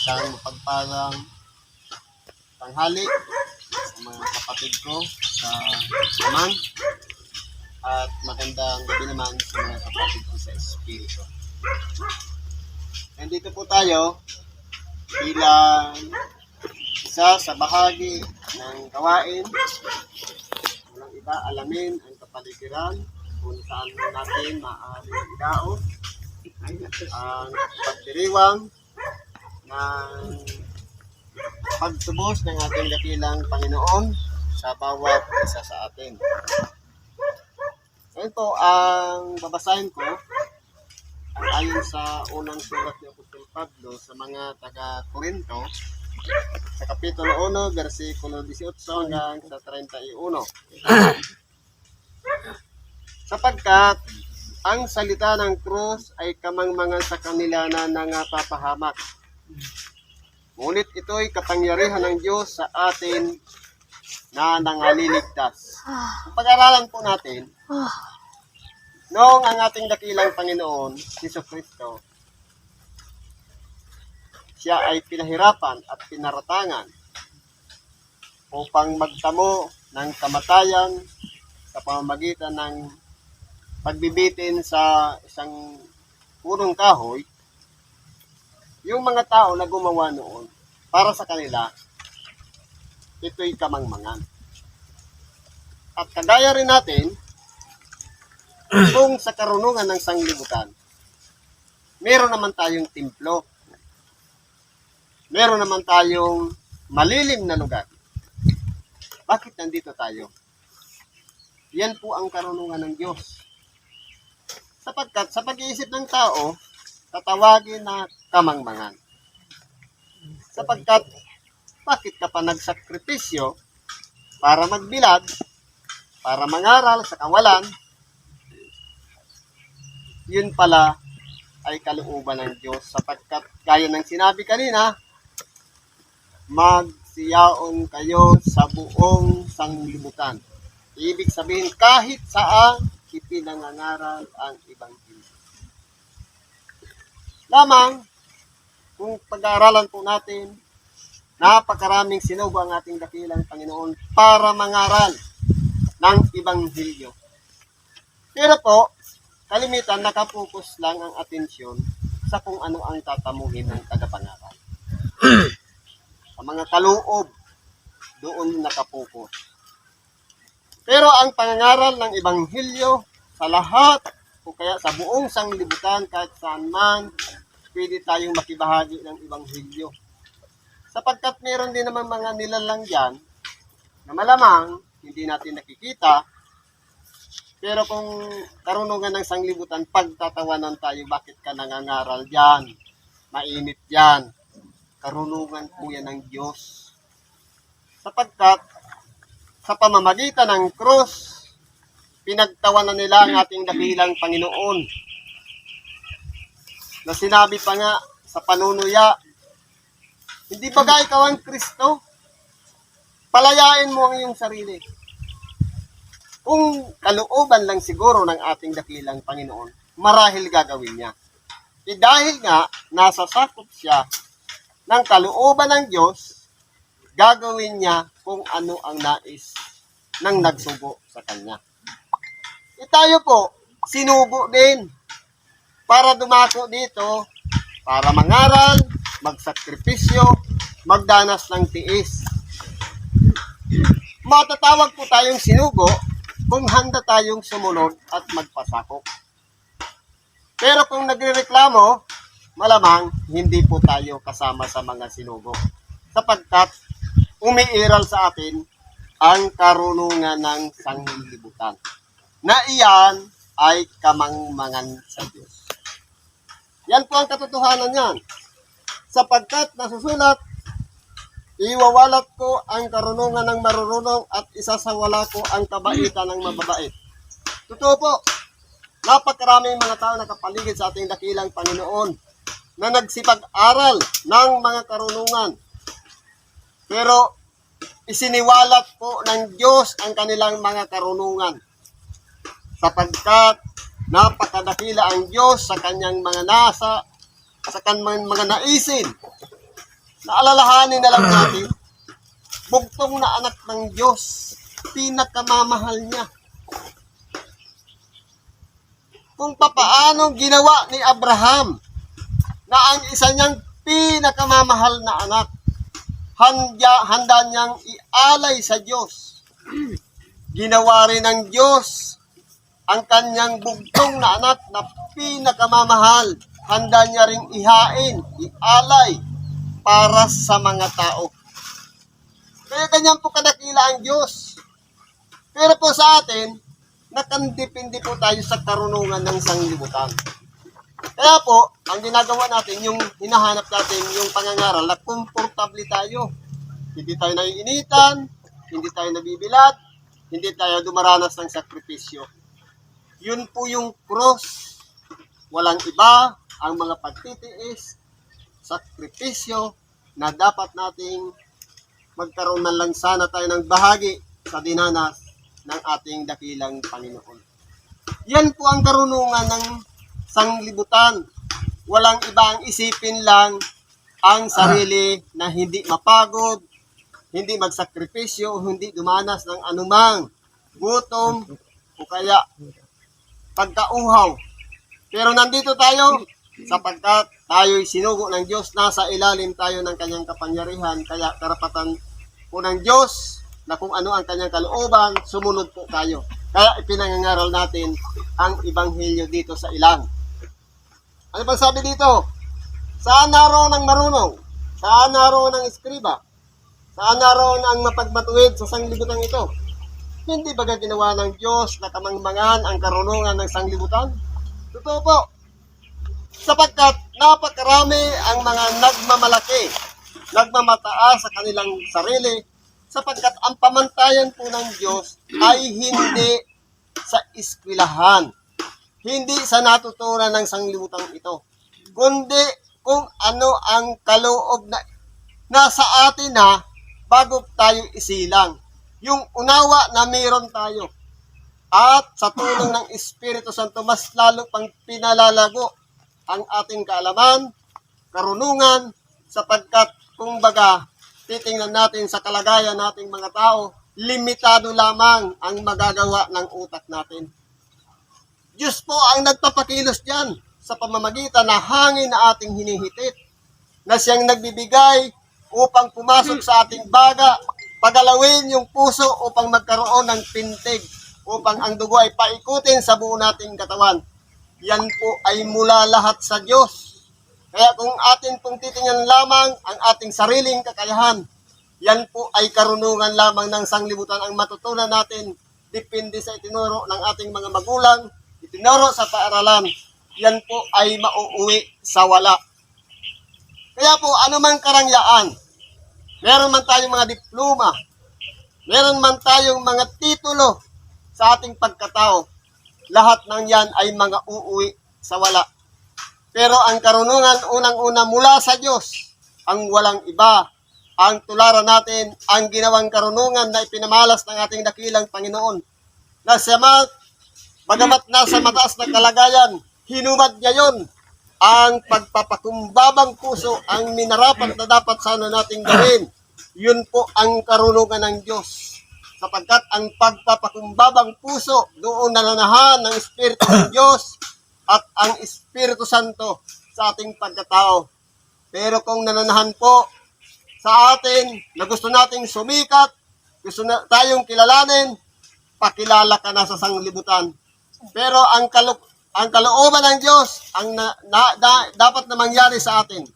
Isang mapagpalang tanghali sa mga kapatid ko sa naman at magandang gabi naman sa mga kapatid ko sa Espiritu. Nandito po tayo bilang isa sa bahagi ng gawain. Walang iba, alamin ang kapaligiran kung saan natin maaaring idaos ang pagdiriwang ng pagtubos ng ating dakilang Panginoon sa bawat isa sa atin. Ngayon po, ang babasahin ko ang ayon sa unang surat ni Apostol Pablo sa mga taga-Korinto sa Kapitulo 1, versikulo 18 hanggang sa 31. Sapagkat ang salita ng krus ay kamangmangan sa kanila na nangapapahamak. Ngunit ito'y kapangyarihan ng Diyos sa atin na nangaliligtas. Kung pag-aralan po natin, noong ang ating dakilang Panginoon, Jesucristo, siya ay pinahirapan at pinaratangan upang magtamo ng kamatayan sa pamamagitan ng pagbibitin sa isang punong kahoy. Yung mga tao na gumawa noon, para sa kanila, ito'y kamangmangan. At kagaya rin natin, kung sa karunungan ng sanglibutan, meron naman tayong templo. Meron naman tayong malilim na lugar. Bakit nandito tayo? Yan po ang karunungan ng Diyos. Sapagkat sa pag-iisip ng tao, tatawagin na kamangmangan. Sapagkat, bakit ka pa nagsakripisyo para magbilad, para mangaral sa kawalan, yun pala ay kalooban ng Diyos. Sapagkat, gaya ng sinabi kanina, magsiyaon kayo sa buong sanglibutan. Ibig sabihin, kahit saan ipinangangaral ang Ebanghelyo. Lamang, kung pag-aaralan po natin, napakaraming sinubo ang ating dakilang Panginoon para mangaral ng Ebanghelyo. Pero po, kalimitan nakapokus lang ang atensyon sa kung ano ang tatamuhin ng tagapangaral. Sa mga kaloob, doon nakapokus. Pero ang pangangaral ng Ebanghelyo sa lahat o kaya sa buong sanglibutan kahit saan man, pwede tayong makibahagi ng Ebanghelyo. Sapagkat meron din naman mga nilalang dyan na malamang hindi natin nakikita. Pero kung karunungan ng sanglibutan, pagtatawanan tayo, bakit ka nangangaral dyan? Mainit dyan. Karunungan po yan ng Diyos. Sapagkat sa pamamagitan ng krus, pinagtawanan nila ang ating dakilang Panginoon. Na sinabi pa nga sa panunuya, hindi ba ikaw ang Kristo? Palayain mo ang iyong sarili. Kung kalooban lang siguro ng ating dakilang Panginoon, marahil gagawin niya. Dahil nga, nasasakop siya ng kalooban ng Diyos, gagawin niya kung ano ang nais ng nagsugo sa Kanya. Tayo po, sinugo din para dumako dito, para mangaral, magsakripisyo, magdanas ng tiis. Matatawag po tayong sinugo kung handa tayong sumunod at magpasakop. Pero kung nagrereklamo, malamang hindi po tayo kasama sa mga sinugo. Sapagkat umiiral sa atin ang karunungan ng sanglibutan. Na iyan ay kamangmangan sa Diyos. Yan po ang katotohanan niyan. Sapagkat nasusulat, iwawalat ko ang karunungan ng marurunong at isasawala ko ang kabaitan ng mababait. Totoo po, napakaraming mga tao nakapaligid sa ating dakilang Panginoon na nagsipag-aral ng mga karunungan. Pero isiniwalat po ng Diyos ang kanilang mga karunungan. Sapagkat napakadakila ang Diyos sa kanyang mga nasa, sa kanyang mga naisin. Naalalahanin na lang natin, bugtong na anak ng Diyos, pinakamamahal niya. Kung papaano ginawa ni Abraham na ang isa niyang pinakamamahal na anak, handa niyang ialay sa Diyos. Ginawa rin ng Diyos ang kanyang bugtong na anak na pinakamamahal, handa niya ring ihain, ialay para sa mga tao. Kaya ganyan po kadakila ang Diyos. Pero po sa atin, nakandipindi po tayo sa karunungan ng sanglibutan. Kaya po, ang ginagawa natin, yung hinahanap natin, yung pangangaral, na komportable tayo. Hindi tayo naiinitan, hindi tayo nabibilad, hindi tayo dumaranas ng sakripisyo. Yun po yung cross. Walang iba ang mga pagtitiis, sakripisyo, na dapat nating magkaroon man lang sana tayo ng bahagi sa dinanas ng ating dakilang Panginoon. Yan po ang karunungan ng sanglibutan. Walang iba ang isipin lang ang sarili na hindi mapagod, hindi magsakripisyo, hindi dumanas ng anumang gutom o kaya pagkauhaw. Pero nandito tayo sapagkat tayo'y sinugo ng Diyos, nasa ilalim tayo ng kanyang kapangyarihan, kaya karapatan po ng Diyos na kung ano ang kanyang kalooban, sumunod po tayo. Kaya ipinangangaral natin ang Ebanghelyo dito sa ilang. Ano bang sabi dito? Saan naroon ang marunong? Saan naroon ang eskriba? Saan naroon ang mapagmatuwid sa sanglibutan ito? Hindi ba ginawa ng Diyos na kamangmangan ang karunungan ng sanglibutan? Totoo po. Sapagkat napakarami ang mga nagmamalaki, nagmamataas sa kanilang sarili, sapagkat ang pamantayan po ng Diyos ay hindi sa eskwelahan, hindi sa natutunan ng sanglibutan ito, kundi kung ano ang kaloob na nasa atin na bago tayo isilang. Yung unawa na mayroon tayo. At sa tulong ng Espiritu Santo, mas lalo pang pinalalago ang ating kaalaman, karunungan, sapagkat kung baga, titingnan natin sa kalagayan nating mga tao, limitado lamang ang magagawa ng utak natin. Diyos po ang nagpapakilos diyan sa pamamagitan na hangin na ating hinihitit, na siyang nagbibigay upang pumasok sa ating baga, pagalawin yung puso upang magkaroon ng pintig, upang ang dugo ay paikutin sa buo nating katawan. Yan po ay mula lahat sa Diyos. Kaya kung atin pong titingnan lamang ang ating sariling kakayahan, yan po ay karunungan lamang ng sanglibutan ang matutunan natin. Depende sa itinuro ng ating mga magulang, itinuro sa paaralan, yan po ay mauuwi sa wala. Kaya po, anumang karangyaan, meron man tayong mga diploma, meron man tayong mga titulo sa ating pagkatao, lahat ng yan ay mga uuwi sa wala. Pero ang karunungan unang-una mula sa Diyos, ang walang iba, ang tularan natin, ang ginawang karunungan na ipinamalas ng ating dakilang Panginoon. Na siya bagamat nasa mataas na kalagayan, hinumad niya yon. Ang pagpapakumbabang puso, ang minarapat na dapat sana nating gawin. Yun po ang karunungan ng Diyos. Sapagkat ang pagpapakumbabang puso, doon nananahan ng Espiritu ng Diyos at ang Espiritu Santo sa ating pagkatao. Pero kung nananahan po sa atin na gusto nating sumikat, gusto na tayong kilalanin, pakilala ka na sa sanglibutan. Pero ang kalooban ng Diyos, ang dapat na mangyari sa atin,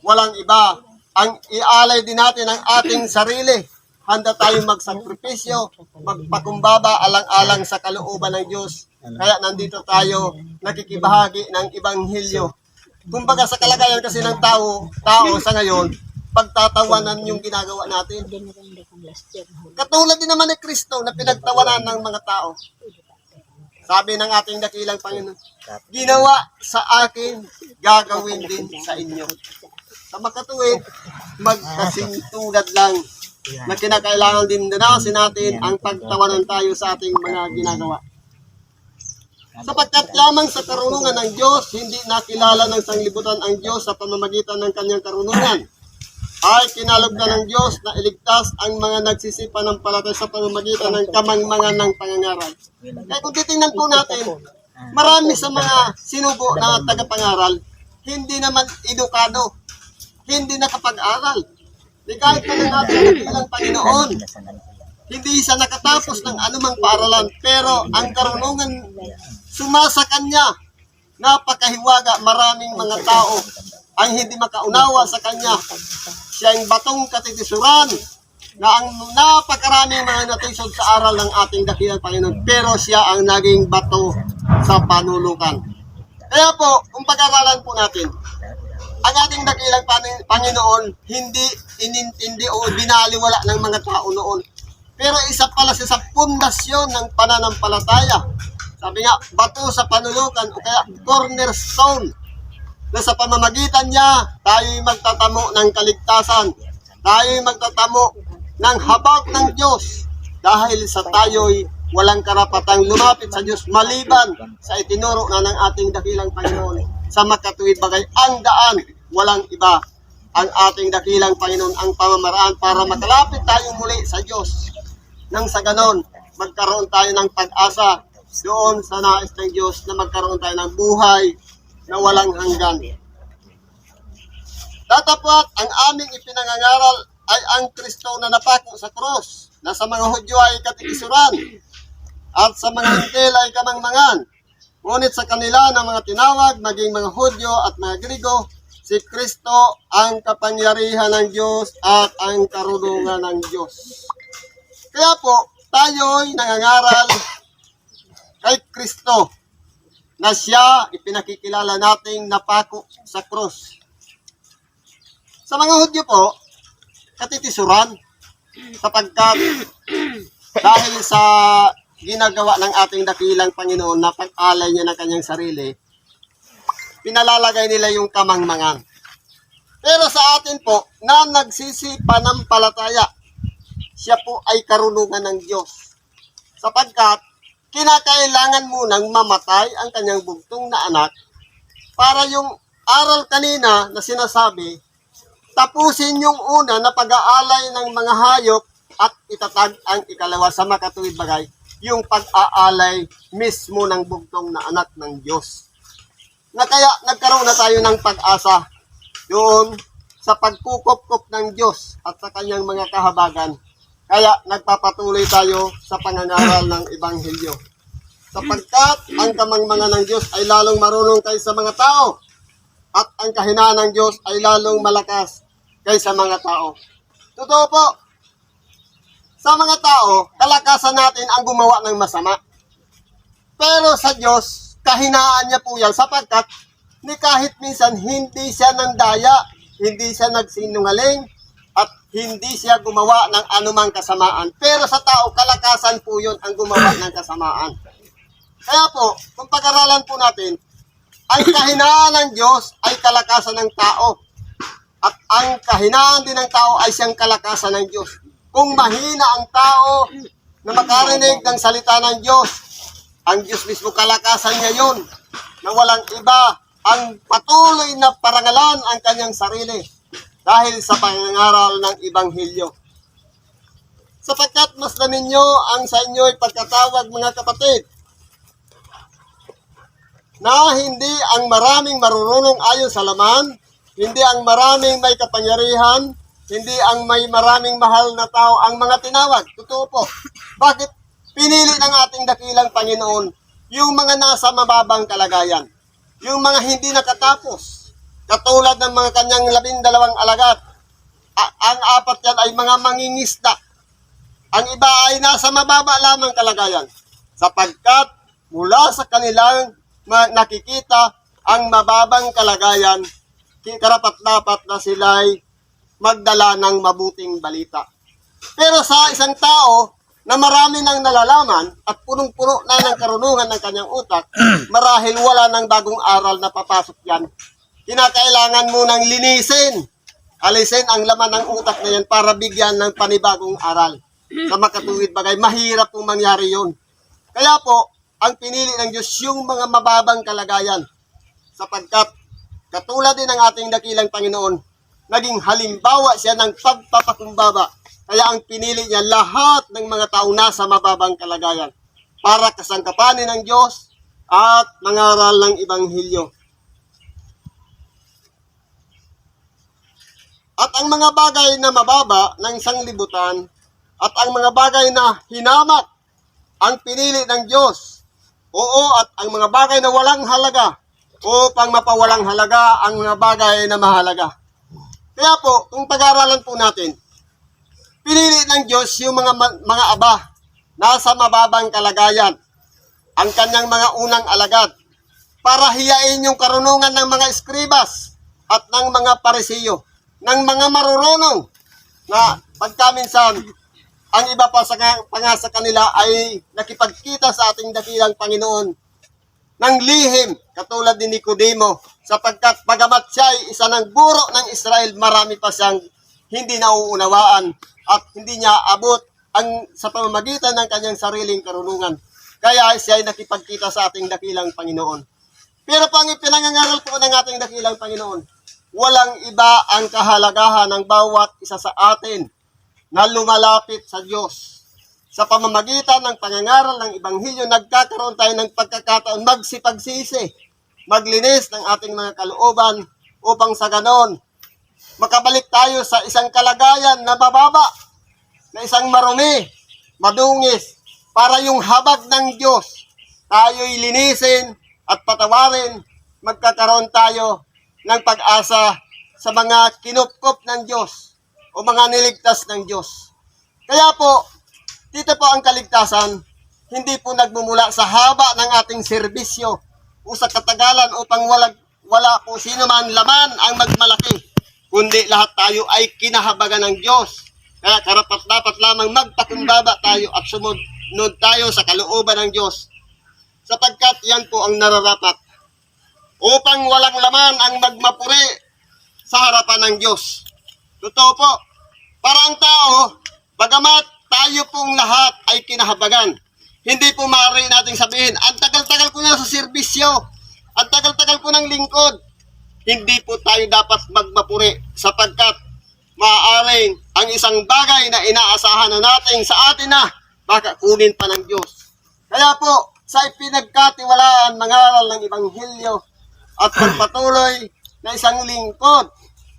walang iba. Ang ialay din natin ang ating sarili. Handa tayong magsakripisyo, magpakumbaba alang-alang sa kalooban ng Diyos. Kaya nandito tayo nakikibahagi ng Ebanghelyo. Kumbaga sa kalagayan kasi ng tao sa ngayon, pagtatawanan yung ginagawa natin. Katulad din naman ni Kristo na pinagtawanan ng mga tao. Sabi ng ating dakilang Panginoon, ginawa sa akin, gagawin din sa inyo. Sa makatuwid, magkasintulad lang na kinakailangan din danasin natin ang pagtawanan tayo sa ating mga ginagawa. Sapagkat lamang sa karunungan ng Diyos, hindi nakilala ng sanglibutan ang Diyos sa pamamagitan ng kanyang karunungan. ay kinalugdan ng Diyos na iligtas ang mga nagsisipanampalataya sa pamamagitan ng kamangmangan ng pangangaral. Kaya kung titingnan po natin, marami sa mga sinubo na tagapangaral, hindi naman edukado, hindi nakapag-aral. Di kahit pa ng ating dakilang Panginoon, hindi siya nakatapos ng anumang paaralan, pero ang karunungan sumasa kanya, napakahiwaga, maraming mga tao ang hindi makaunawa sa kanya. Siya ang batong katitisuran na ang napakaraming mga natisod sa aral ng ating dakilang Panginoon, pero siya ang naging bato sa panulukan. Kaya po, kung pag-aralan po natin, ang ating dakilang Panginoon hindi inintindi o binaliwala ng mga tao noon. Pero isa pala siya sa pundasyon ng pananampalataya. Sabi nga, bato sa panulukan o kaya cornerstone, na sa pamamagitan niya, tayo'y magtatamo ng kaligtasan. Tayo'y magtatamo ng habag ng Diyos dahil sa tayo'y walang karapatang lumapit sa Diyos maliban sa itinuro na ng ating dakilang Panginoon. Sa makatuwid bagay, ang daan, walang iba. Ang ating dakilang Panginoon ang pamamaraan para makalapit tayo muli sa Diyos. Nang sa ganon, magkaroon tayo ng pag-asa doon sa nais ng Diyos na magkaroon tayo ng buhay na walang hanggan. Datapwat, ang aming ipinangangaral ay ang Kristo na napako sa krus, na sa mga Hudyo ay katikisuran, at sa mga Hintil ay kamangmangan. Ngunit sa kanila ng mga tinawag, maging mga Hudyo at mga Grigo, si Kristo ang kapangyarihan ng Diyos at ang karunungan ng Diyos. Kaya po, tayo'y nangangaral kay Kristo, na siya ipinakikilala nating napako sa krus. Sa mga Hudyo po, katitisuran, sapagkat dahil sa ginagawa ng ating dakilang Panginoon na pag-alay niya ng kanyang sarili, pinalalagay nila yung kamangmangan. Pero sa atin po, na nagsisipanampalataya, siya po ay karunungan ng Diyos. Sapagkat kinakailangan munang mamatay ang kanyang bugtong na anak para yung aral kanina na sinasabi, tapusin yung una na pag-aalay ng mga hayop at itatag ang ikalawa sa makatuwid bagay, yung pag-aalay mismo ng bugtong na anak ng Diyos. Na kaya nagkaroon na tayo ng pag-asa doon sa pagkukop-kop ng Diyos at sa kanyang mga kahabagan. Kaya nagpapatuloy tayo sa pangangaral ng Ebanghelyo. Sapagkat ang kamangmangan ng Diyos ay lalong marunong kaysa mga tao at ang kahinaan ng Diyos ay lalong malakas kaysa mga tao. Totoo po, sa mga tao, kalakasan natin ang gumawa ng masama. Pero sa Diyos, kahinaan niya po yan sapagkat ni kahit minsan hindi siya nandaya, hindi siya nagsinungaling, at hindi siya gumawa ng anumang kasamaan. Pero sa tao, kalakasan po yun ang gumawa ng kasamaan. Kaya po, kung pag-aralan po natin, ang kahinaan ng Diyos ay kalakasan ng tao. At ang kahinaan din ng tao ay siyang kalakasan ng Diyos. Kung mahina ang tao na makarinig ng salita ng Diyos, ang Diyos mismo kalakasan niya yun, na walang iba ang patuloy na parangalan ang kanyang sarili dahil sa pangangaral ng Ebanghelyo. Sapagkat mas namin nyo ang sa inyo'y pagkatawag, mga kapatid, na hindi ang maraming marurunong ayon sa laman, hindi ang maraming may kapangyarihan, hindi ang may maraming mahal na tao ang mga tinawag. Totoo po. Bakit pinili ng ating dakilang Panginoon yung mga nasa mababang kalagayan, yung mga hindi nakatapos, katulad ng mga kanyang 12 alagad. Ang 4 yan ay mga mangingisda. Ang iba ay nasa mababa lamang kalagayan, sapagkat mula sa kanilang nakikita ang mababang kalagayan, karapat-dapat na sila'y magdala ng mabuting balita. Pero sa isang tao na marami nang nalalaman at punong-puno na ng karunungan ng kanyang utak, marahil wala ng bagong aral na papasok yan. Kinakailangan mo nang linisin, alisin ang laman ng utak na yan para bigyan ng panibagong aral. Sa makatuwid bagay, mahirap pong mangyari yun. Kaya po, ang pinili ng Diyos yung mga mababang kalagayan. Sapagkat, katulad din ng ating dakilang Panginoon, naging halimbawa siya ng pagpapakumbaba. Kaya ang pinili niya lahat ng mga tao nasa mababang kalagayan para kasangkapanin ng Diyos at mangaral ng Ibanghilyo. At ang mga bagay na mababa ng sanglibutan at ang mga bagay na hinamat ang pinili ng Diyos. Oo, at ang mga bagay na walang halaga upang mapawalang halaga ang mga bagay na mahalaga. Kaya po, kung pag-aaralan po natin, pinili ng Diyos yung mga aba nasa mababang kalagayan, ang kanyang mga unang alagad, para hiyain yung karunungan ng mga eskribas at ng mga parisiyo, ng mga marurunong na pagkaminsan ang iba pa sa kanila ay nakipagkita sa ating dakilang Panginoon ng lihim katulad ni Nicodemo, sapagkat bagamat siya ay isa ng guro ng Israel, marami pa siyang hindi nauunawaan at hindi niya abot ang sa pamamagitan ng kanyang sariling karunungan. Kaya siya ay nakipagkita sa ating dakilang Panginoon. Pero pang ipinangangaral po ng ating dakilang Panginoon, walang iba ang kahalagahan ng bawat isa sa atin na lumalapit sa Diyos. Sa pamamagitan ng pangangaral ng Ibanghilyo, nagkakaroon tayo ng pagkakataon magsipagsisi, maglinis ng ating mga kalooban upang sa ganon, makabalik tayo sa isang kalagayan na mababa, na isang marumi, madungis, para yung habag ng Diyos, tayo'y linisin at patawarin, magkakaroon tayo ng pag-asa sa mga kinupkop ng Diyos o mga niligtas ng Diyos. Kaya po, dito po ang kaligtasan, hindi po nagmumula sa haba ng ating serbisyo o sa katagalan upang wala po sino man laman ang magmalaki, kundi lahat tayo ay kinahabagan ng Diyos. Kaya karapat-dapat lamang magpakumbaba tayo at sumunod tayo sa kalooban ng Diyos, sapagkat yan po ang nararapat upang walang laman ang magmapuri sa harapan ng Diyos. Totoo po, para ang tao, bagamat tayo pong lahat ay kinahabagan, hindi po maaari nating sabihin, ang tagal-tagal ko na sa serbisyo, ang tagal-tagal ko ng lingkod, hindi po tayo dapat magmapuri, sapagkat maaaring ang isang bagay na inaasahan na natin sa atin na baka kunin pa ng Diyos. Kaya po, sa ipinagkatiwalaan mangaral ng Ibanghilyo at pagpatuloy na isang lingkod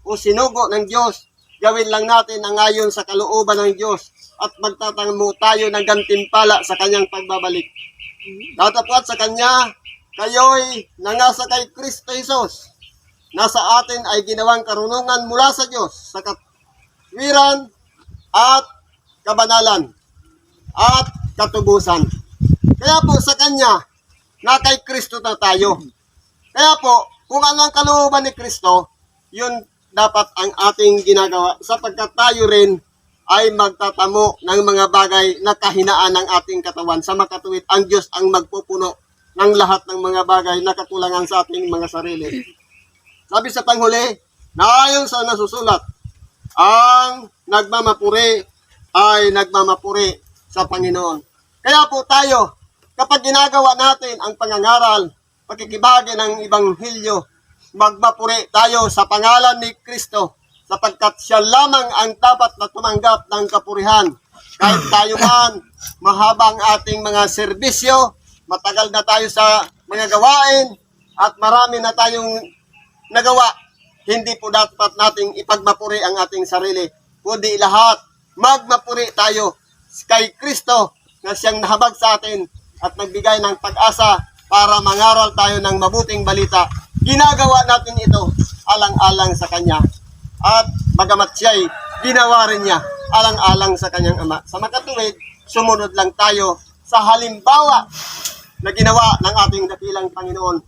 o sinugo ng Diyos, gawin lang natin ang ayon sa kalooban ng Diyos at magtatanggap tayo ng gantimpala sa kanyang pagbabalik. Datapwat sa kanya, kayo'y nangasa kay Kristo Jesus. Nasa atin ay ginawang karunungan mula sa Diyos sa katwiran at kabanalan at katubusan. Kaya po sa kanya, na kay Kristo na tayo. Kaya po, kung ano ang kalooban ni Kristo, yun dapat ang ating ginagawa, sapagkat tayo rin ay magtatamo ng mga bagay na kahinaan ng ating katawan. Sa makatuwid, ang Diyos ang magpupuno ng lahat ng mga bagay na kakulangan sa ating mga sarili. Sabi sa panghuli, na ayon sa nasusulat, ang nagmamapuri ay nagmamapuri sa Panginoon. Kaya po tayo, kapag ginagawa natin ang pangangaral, pagkikibahagi ng Ibanghilyo, magmapuri tayo sa pangalan ni Kristo, sapagkat siya lamang ang dapat na tumanggap ng kapurihan. Kahit tayo man, mahabang ating mga serbisyo, matagal na tayo sa mga gawain, at marami na tayong nagawa, hindi po dapat nating ipagmapuri ang ating sarili, kundi lahat, magmapuri tayo kay Kristo na siyang nahabag sa atin at nagbigay ng pag-asa para mangaral tayo ng mabuting balita. Ginagawa natin ito alang-alang sa Kanya. At bagamat siya'y ginawa rin niya alang-alang sa Kanyang Ama. Sa makatuwid, sumunod lang tayo sa halimbawa na ginawa ng ating dakilang Panginoon.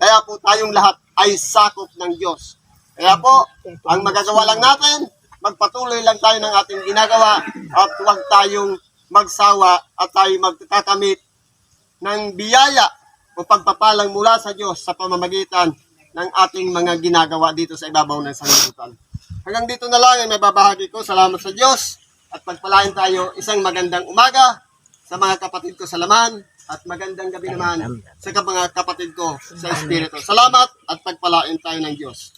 Kaya po tayong lahat ay sakop ng Diyos. Kaya po, ang magagawa lang natin, magpatuloy lang tayo ng ating ginagawa at huwag tayong magsawa at tayo magkakamit ng biyaya o pagpapalang mula sa Diyos sa pamamagitan ng ating mga ginagawa dito sa ibabaw ng sanglibutan. Hanggang dito na lang ang may babahagi ko. Salamat sa Diyos at pagpalain tayo isang magandang umaga sa mga kapatid ko sa laman at magandang gabi naman sa mga kapatid ko sa Espiritu. Salamat at pagpalain tayo ng Diyos.